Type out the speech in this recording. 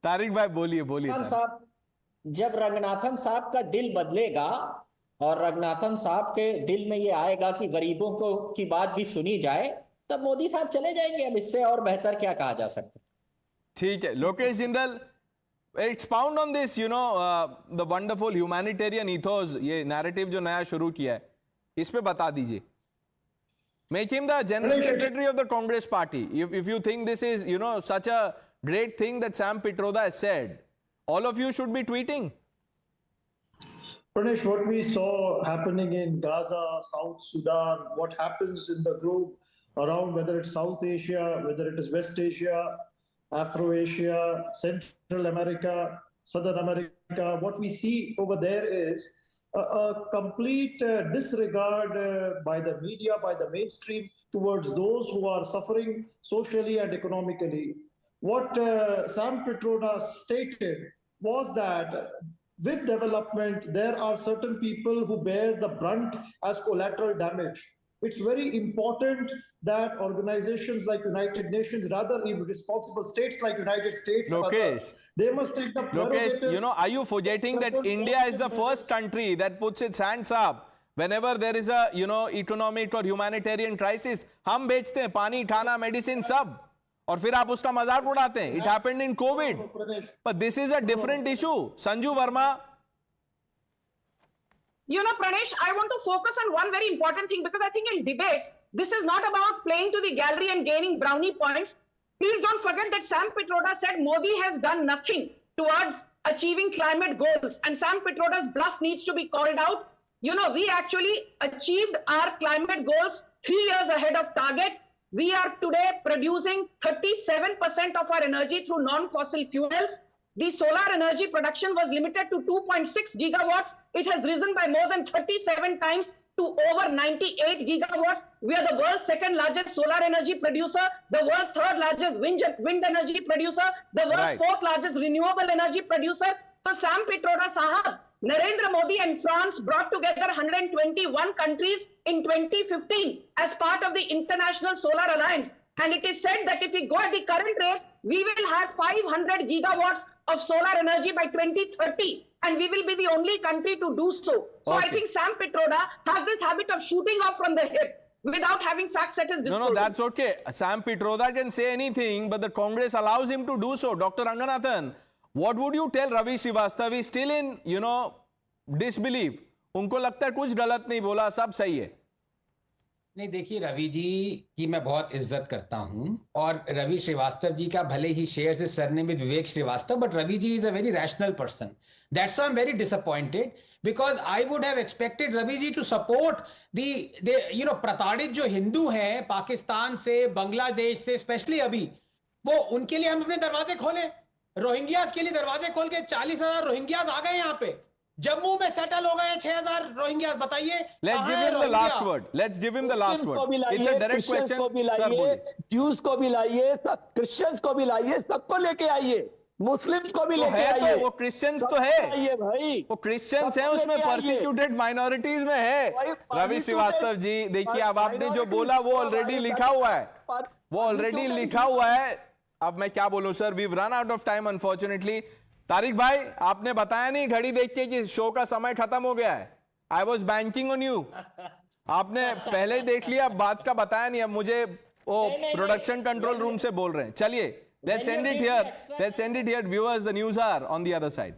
तारिक भाई बोलिए बोलिए रंगनाथन तारिक। साहब, जब रंगनाथन साहब का दिल बदलेगा और रंगनाथन साहब के दिल में ये आएगा कि गरीबों को की बात भी सुनी जाए, तब मोदी साहब चले जाएंगे। अब इससे और बेहतर क्या कहा जा सकता है। ठीक है, Lokesh Jindal, expound on this, the wonderful humanitarian ethos, ये narrative जो नया शुरू किया है, इस पे बता दीजिए। Make him the general secretary of the Congress party. If you think this is, such a great thing that Sam Pitroda has said, all of you should be tweeting. Pranesh, what we saw happening in Gaza, South Sudan, what happens in the globe around, whether it's South Asia, whether it is West Asia, Afro-Asia, Central America, Southern America, what we see over there is a complete disregard by the media, by the mainstream, towards those who are suffering socially and economically. What Sam Pitroda stated was that with development, there are certain people who bear the brunt as collateral damage. It's very important that organizations like United Nations, rather even responsible states like United States, others, they must take the prerogative. Lokesh, are you forgetting that India is the first country that puts its hands up whenever there is a, economic or humanitarian crisis? हम बेचते हैं पानी, खाना, medicine सब, और फिर आप उसका मजाक उड़ाते हैं. It happened in COVID. But this is a different issue. Sanju Verma. Pranesh, I want to focus on one very important thing, because I think in debates, this is not about playing to the gallery and gaining brownie points. Please don't forget that Sam Pitroda said Modi has done nothing towards achieving climate goals, and Sam Pitroda's bluff needs to be called out. We actually achieved our climate goals 3 years ahead of target. We are today producing 37% of our energy through non-fossil fuels. The solar energy production was limited to 2.6 gigawatts. It has risen by more than 37 times to over 98 gigawatts. We are the world's second largest solar energy producer, the world's third largest wind energy producer, the world's fourth largest renewable energy producer. So Sam Pitroda Sahab, Narendra Modi and France brought together 121 countries in 2015 as part of the International Solar Alliance. And it is said that if we go at the current rate, we will have 500 gigawatts of solar energy by 2030. And we will be the only country to do so. So I think Sam Pitroda has this habit of shooting off from the hip without having facts at his disposal. No, that's okay. Sam Pitroda can say anything, but the Congress allows him to do so. Dr. Ranganathan, what would you tell Ravi Srivastava? He's still in, disbelief. उनको लगता है कुछ गलत नहीं बोला, सब सही है. नहीं, देखिए, रवि जी की मैं बहुत इज्जत करता हूं, और रवि श्रीवास्तव जी का भले ही शेयर से surname with Vivek Srivastava, but Ravi ji is a very rational person. That's why I am very disappointed, because I would have expected Ravi ji to support the प्रताड़ित जो हिंदू हैं पाकिस्तान से, बांग्लादेश से, स्पेशली अभी वो, उनके लिए हम अपने दरवाजे खोले. रोहिंग्यास के लिए दरवाजे खोल के 40,000 रोहिंग्यास आ गए यहाँ पे. जम्मू में सेटल हो गए 6,000 रोहिंग्या. बताइए, let's give him the last word. Let's give him the last word. It's a direct question. को भी लाइए, ज्यूज को भी लाइए, क्रिश्चियंस को भी लाइए, सबको लेके आइए, मुस्लिम्स को भी लेके आइए. वो क्रिश्चियंस तो है भाई, वो क्रिश्चियंस है, उसमें परसिक्यूटेड माइनॉरिटीज में है. रवि श्रीवास्तव जी, देखिए, अब आपने जो बोला वो ऑलरेडी लिखा हुआ है, वो ऑलरेडी लिखा हुआ है. अब मैं क्या बोलूं sir, we have run out of time unfortunately. Tariq भाई, आपने बताया नहीं घड़ी देख के कि शो का समय खत्म हो गया है. I was banking on you. आपने पहले ही देख लिया, बात का बताया नहीं. अब मुझे वो प्रोडक्शन कंट्रोल रूम से बोल रहे हैं. चलिए, let's end it here. Viewers, the news are on the other side.